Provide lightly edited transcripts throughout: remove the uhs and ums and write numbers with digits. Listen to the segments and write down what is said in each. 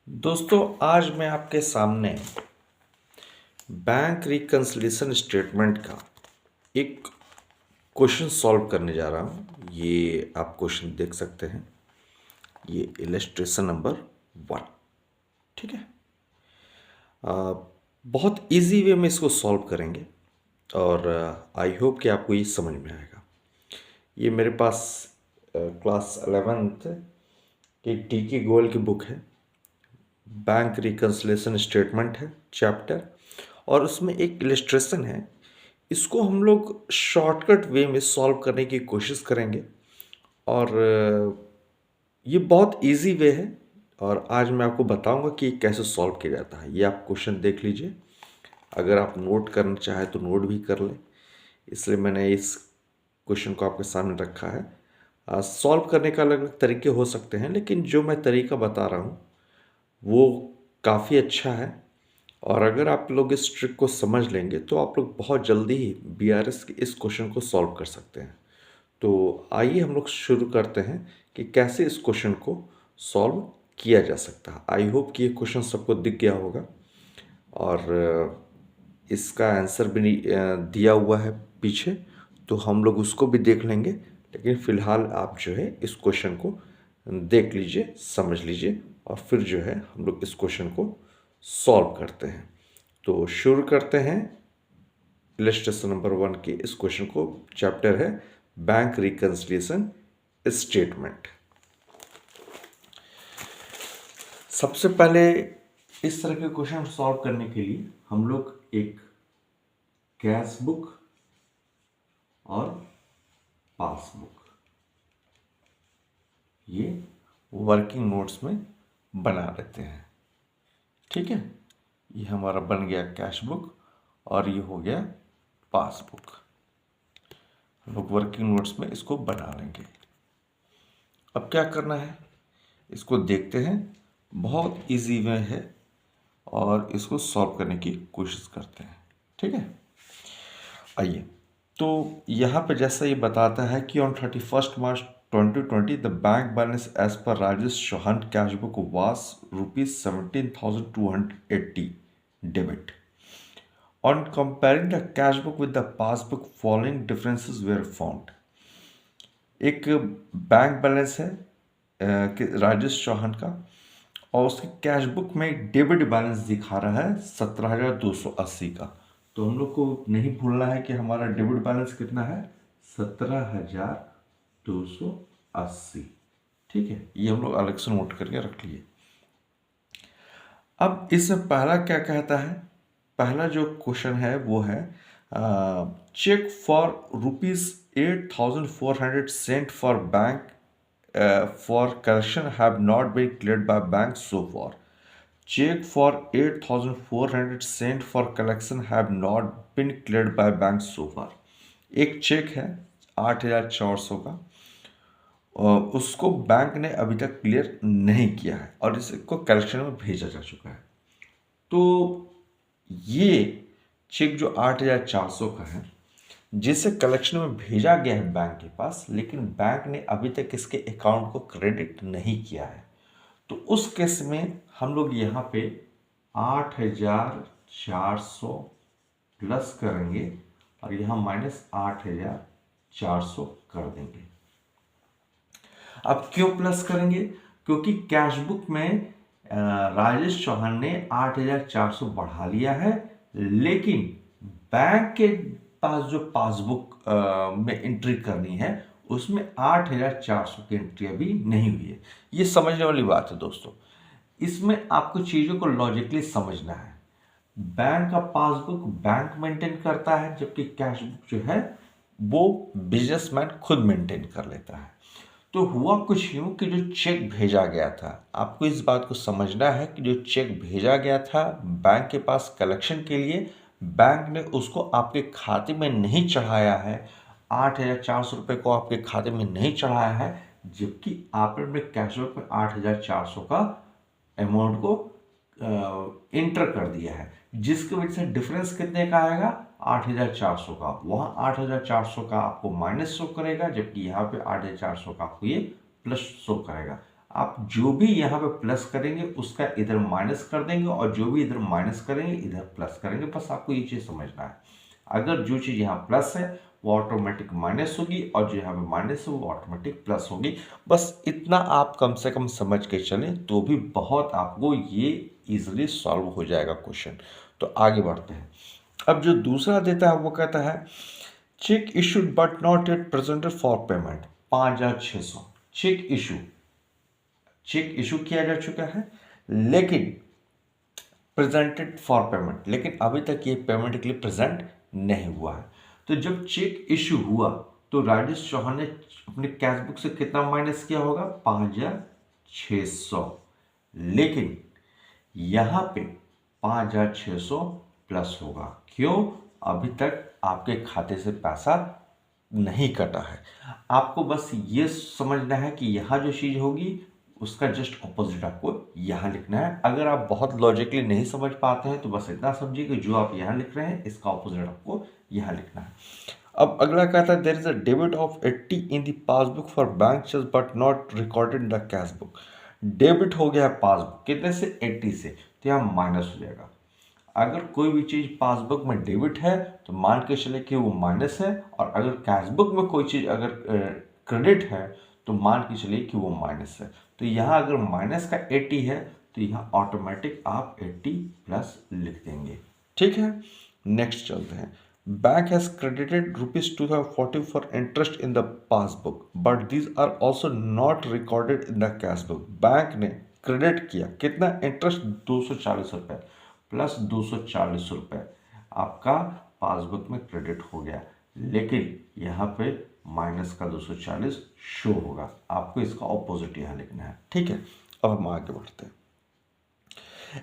दोस्तों, आज मैं आपके सामने बैंक रिकन्सिलिएशन स्टेटमेंट का एक क्वेश्चन सॉल्व करने जा रहा हूँ। ये आप क्वेश्चन देख सकते हैं, ये इलस्ट्रेशन नंबर 1। ठीक है। बहुत इजी वे में इसको सॉल्व करेंगे और आई होप कि आपको ये समझ में आएगा। ये मेरे पास क्लास 11th की टी के गोयल की बुक है, बैंक रिकन्सिलिएशन स्टेटमेंट है चैप्टर, और उसमें एक इलस्ट्रेशन है। इसको हम लोग शॉर्टकट वे में सॉल्व करने की कोशिश करेंगे और ये बहुत इजी वे है और आज मैं आपको बताऊंगा कि कैसे सॉल्व किया जाता है। ये आप क्वेश्चन देख लीजिए, अगर आप नोट करना चाहें तो नोट भी कर लें, इसलिए मैंने इस क्वेश्चन को आपके सामने रखा है। सॉल्व करने का अलग अलग तरीके हो सकते हैं, लेकिन जो मैं तरीका बता रहा हूँ वो काफ़ी अच्छा है और अगर आप लोग इस ट्रिक को समझ लेंगे तो आप लोग बहुत जल्दी ही बीआरएस के इस क्वेश्चन को सॉल्व कर सकते हैं। तो आइए हम लोग शुरू करते हैं कि कैसे इस क्वेश्चन को सॉल्व किया जा सकता है। आई होप कि ये क्वेश्चन सबको दिख गया होगा और इसका आंसर भी दिया हुआ है पीछे, तो हम लोग उसको भी देख लेंगे। लेकिन फ़िलहाल आप जो है इस क्वेश्चन को देख लीजिए, समझ लीजिए और फिर जो है हम लोग इस क्वेश्चन को सॉल्व करते हैं। तो शुरू करते हैं इलस्ट्रेशन नंबर 1 के इस क्वेश्चन को। चैप्टर है बैंक रिकन्सिलिएशन स्टेटमेंट। सबसे पहले इस तरह के क्वेश्चन सॉल्व करने के लिए हम लोग एक कैश बुक और पासबुक ये वर्किंग नोट्स में बना लेते हैं। ठीक है, ये हमारा बन गया कैश बुक और ये हो गया पासबुक। हम लोग वर्किंग नोट्स में इसको बना लेंगे। अब क्या करना है, इसको देखते हैं। बहुत इजी वे है और इसको सॉल्व करने की कोशिश करते हैं। ठीक है, आइए। तो यहाँ पे जैसा ये बताता है कि ऑन 31 मार्च 2020 the bank balance as per Rajesh Chauhan cash book was ₹17,280 debit. On comparing the cash book with the passbook, following differences were found. एक बैंक बैलेंस है राजेश चौहान का और उसके कैश बुक में डेबिट बैलेंस दिखा रहा है 17,280 का। तो हम लोग को नहीं भूलना है कि हमारा डेबिट बैलेंस कितना है, 17,280। ठीक है, ये हम लोग अलग से नोट करके रख लिए। अब इसमें पहला क्या कहता है, पहला जो क्वेश्चन है वो है cheque for ₹8,400 sent for bank for collection have not been cleared by bank so far. Cheque for 8,400 sent for collection have not been cleared by bank so far. एक चेक है 8,400 का और उसको बैंक ने अभी तक क्लियर नहीं किया है और इसको कलेक्शन में भेजा जा चुका है। तो ये चेक जो 8,400 का है, जिसे कलेक्शन में भेजा गया है बैंक के पास, लेकिन बैंक ने अभी तक इसके अकाउंट को क्रेडिट नहीं किया है, तो उस केस में हम लोग यहाँ पे 8,400 प्लस करेंगे और यहाँ माइनस 8,400 कर देंगे। अब क्यों प्लस करेंगे, क्योंकि कैश बुक में राजेश चौहान ने 8,400 बढ़ा लिया है, लेकिन बैंक के पास जो पासबुक में एंट्री करनी है उसमें 8,400 की एंट्री अभी नहीं हुई है। ये समझने वाली बात है दोस्तों। इसमें आपको चीज़ों को लॉजिकली समझना है। बैंक का पासबुक बैंक मेंटेन करता है, जबकि कैश बुक जो है वो बिजनेसमैन खुद मेंटेन कर लेता है। तो हुआ कुछ यूँ कि जो चेक भेजा गया था, आपको इस बात को समझना है कि जो चेक भेजा गया था बैंक के पास कलेक्शन के लिए, बैंक ने उसको आपके खाते में नहीं चढ़ाया है। 8,400 रुपये को आपके खाते में नहीं चढ़ाया है, जबकि आपने अपने कैश बुक में 8,400 का अमाउंट को इंटर कर दिया है, जिसकी वजह से डिफरेंस कितने का आएगा, 8,400 का। वहाँ 8,400 का आपको माइनस शो करेगा, जबकि यहाँ पे 8,400 का आपको ये प्लस शो करेगा। आप जो भी यहाँ पे प्लस करेंगे उसका इधर माइनस कर देंगे, और जो भी इधर माइनस करेंगे इधर प्लस करेंगे। बस आपको ये चीज़ समझना है, अगर जो चीज़ यहाँ प्लस है वो ऑटोमेटिक माइनस होगी, और जो यहाँ पे माइनस है वो ऑटोमेटिक प्लस होगी। बस इतना आप कम से कम समझ के चलें तो भी बहुत आपको ये इजीली सॉल्व हो जाएगा क्वेश्चन। तो आगे बढ़ते हैं। अब जो दूसरा देता है वो कहता है cheque issued but not yet presented for payment 5,600। Cheque issue किया जा चुका है लेकिन प्रेजेंटेड फॉर पेमेंट, लेकिन अभी तक ये पेमेंट के लिए प्रेजेंट नहीं हुआ है। तो जब चेक इशू हुआ तो राजेश चौहान ने अपने कैश बुक से कितना माइनस किया होगा? 5,600। लेकिन यहां पे 5,600 प्लस होगा। क्यों? अभी तक आपके खाते से पैसा नहीं कटा है। आपको बस ये समझना है कि यहाँ जो चीज़ होगी उसका जस्ट ऑपोजिट आपको यहाँ लिखना है। अगर आप बहुत लॉजिकली नहीं समझ पाते हैं तो बस इतना समझिए कि जो आप यहाँ लिख रहे हैं इसका ऑपोजिट आपको यहाँ लिखना है। अब अगला कहता है there is a debit of 80 in the passbook for bank charge but not recorded in the cash book. Debit हो गया पासबुक कितने से? 80 से, तो यहाँ माइनस हो जाएगा। अगर कोई भी चीज़ पासबुक में डेबिट है तो मान के चले कि वो माइनस है, और अगर कैशबुक में कोई चीज़ अगर क्रेडिट है तो मान के चलिए कि वो माइनस है। तो यहाँ अगर माइनस का 80 है तो यहाँ ऑटोमेटिक आप 80 प्लस लिख देंगे। ठीक है, नेक्स्ट चलते हैं। Bank has credited ₹2,040 for interest in the passbook but these are also not recorded in the cashbook. Bank ने क्रेडिट किया कितना? इंटरेस्ट 240 रुपये प्लस 240 रुपये आपका पासबुक में क्रेडिट हो गया, लेकिन यहाँ पे माइनस का 240 शो होगा। आपको इसका ऑपोजिट यहाँ लिखना है। ठीक है, अब हम आगे बढ़ते हैं।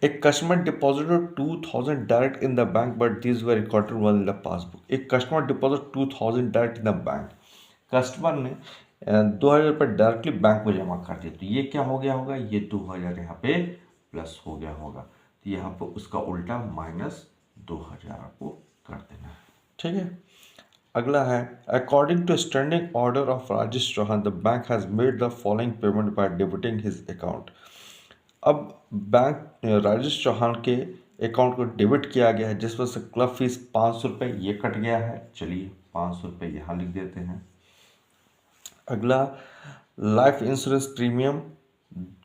एक customer deposited 2,000 direct in the bank but this were recorded one in the passbook. एक customer deposit 2,000 direct in the bank. Customer ने 2,000 रुपये डायरेक्टली बैंक में जमा कर दिया, तो ये क्या हो गया होगा? ये 2,000 यहाँ पे प्लस हो गया होगा, तो यहाँ पर उसका उल्टा माइनस 2,000 आपको कर देना है। ठीक है, अगला है according to standing order of Rajesh Chauhan the bank has made the following payment by debiting his account. अब बैंक राजेश चौहान के अकाउंट को डेबिट किया गया है, जिस वजह से क्लब फीस 500 रुपये ये कट गया है। चलिए 500 रुपये यहाँ लिख देते हैं। अगला लाइफ इंश्योरेंस प्रीमियम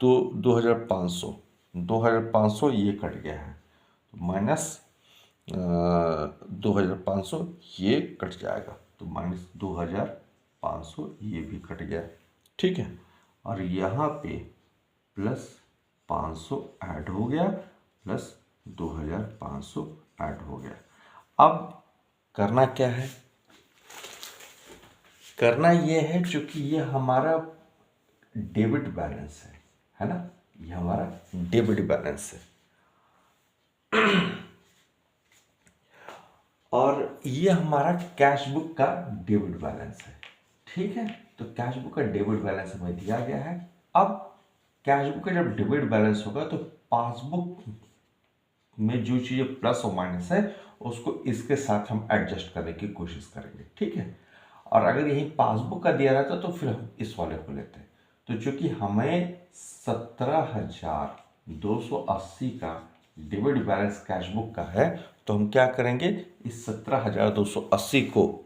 2,500 ये कट गया है, तो माइनस 2,500 ये कट जाएगा, तो माइनस 2,500 ये भी कट गया। ठीक है, और यहाँ पे प्लस 500 ऐड हो गया, प्लस 2,500 ऐड हो गया। अब करना क्या है? करना ये है चूंकि ये हमारा डेबिट बैलेंस है ना, ये हमारा डेबिट बैलेंस है और ये हमारा कैश बुक का डेबिट बैलेंस है। ठीक है, तो कैश बुक का डेबिट बैलेंस हमें दिया गया है। अब कैश बुक का जब डेबिट बैलेंस होगा तो पासबुक में जो चीज़ें प्लस और माइनस है उसको इसके साथ हम एडजस्ट करने की कोशिश करेंगे। ठीक है, और अगर यही पासबुक का दिया रहता तो फिर हम इस वाले को लेते। तो चूंकि हमें 17,280 का डेबिट बैलेंस कैश बुक का है, तो हम क्या करेंगे? इस 17,280 को,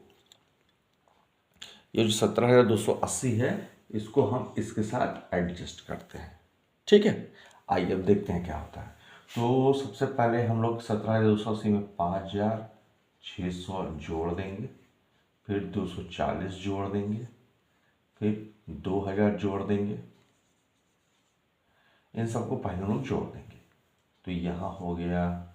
ये जो 17,280 है इसको हम इसके साथ एडजस्ट करते हैं। ठीक है, आइए अब देखते हैं क्या होता है। तो सबसे पहले हम लोग 17,280 में 5,600 जोड़ देंगे, फिर 240 जोड़ देंगे, फिर 2,000 जोड़ देंगे। इन सबको पहले लोग जोड़ देंगे, तो यहाँ हो गया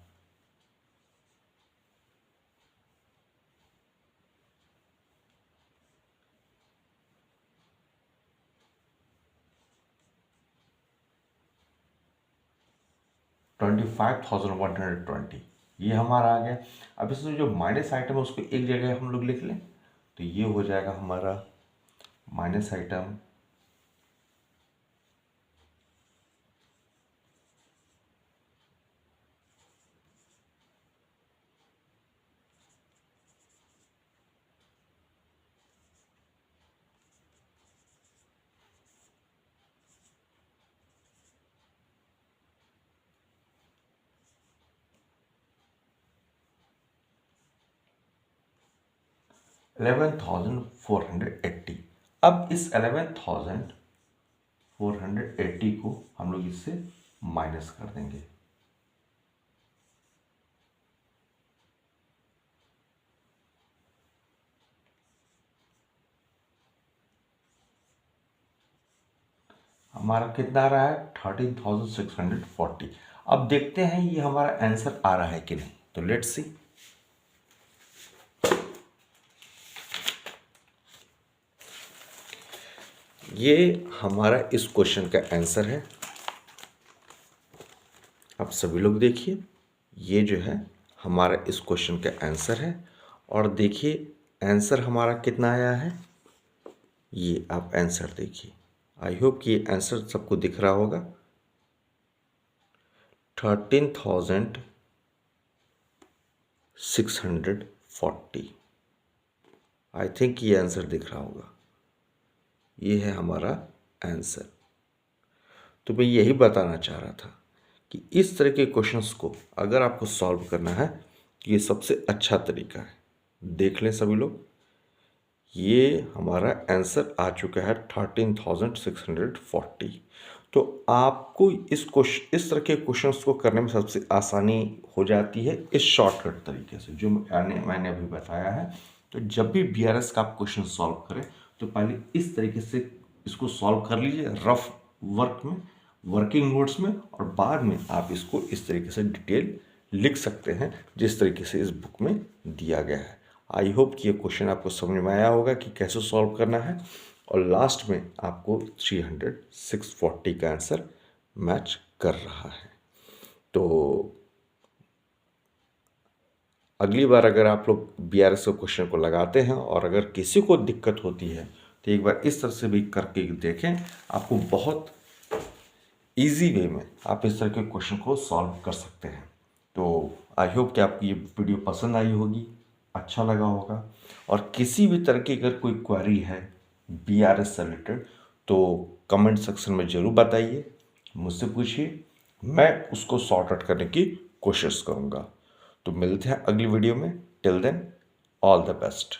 25,120, ये हमारा आ गया। अब इसमें जो माइनस आइटम है उसको एक जगह हम लोग लिख लें, तो ये हो जाएगा हमारा माइनस आइटम 11,480। अब इस 11,480 को हम लोग इससे माइनस कर देंगे। हमारा कितना आ रहा है 13,640। अब देखते हैं ये हमारा आंसर आ रहा है कि नहीं, तो लेट्स सी। ये हमारा इस क्वेश्चन का आंसर है। आप सभी लोग देखिए, ये जो है हमारा इस क्वेश्चन का आंसर है। और देखिए आंसर हमारा कितना आया है, ये आप आंसर देखिए। आई होप कि ये आंसर सबको दिख रहा होगा। 13,640। आई थिंक ये आंसर दिख रहा होगा। ये है हमारा आंसर। तो मैं यही बताना चाह रहा था कि इस तरह के क्वेश्चंस को अगर आपको सॉल्व करना है, ये सबसे अच्छा तरीका है। देख लें सभी लोग, ये हमारा आंसर आ चुका है 13,640। तो आपको इस तरह के क्वेश्चंस को करने में सबसे आसानी हो जाती है इस शॉर्टकट तरीके से जो मैंने अभी बताया है। तो जब भी बीआरएस का आप क्वेश्चन सॉल्व करें तो पहले इस तरीके से इसको सॉल्व कर लीजिए रफ वर्क में, वर्किंग नोट्स में, और बाद में आप इसको इस तरीके से डिटेल लिख सकते हैं जिस तरीके से इस बुक में दिया गया है। आई होप कि ये क्वेश्चन आपको समझ में आया होगा कि कैसे सॉल्व करना है, और लास्ट में आपको 640 का आंसर मैच कर रहा है। तो अगली बार अगर आप लोग बीआरएस के क्वेश्चन को लगाते हैं और अगर किसी को दिक्कत होती है तो एक बार इस तरह से भी करके देखें, आपको बहुत इजी वे में आप इस तरह के क्वेश्चन को सॉल्व कर सकते हैं। तो आई होप कि आपको ये वीडियो पसंद आई होगी, अच्छा लगा होगा। और किसी भी तरह की अगर कोई क्वेरी है बीआरएस से रिलेटेड तो कमेंट सेक्शन में ज़रूर बताइए, मुझसे पूछिए, मैं उसको सॉर्ट आउट करने की कोशिश करूँगा। तो मिलते हैं अगली वीडियो में। Till then, all the best.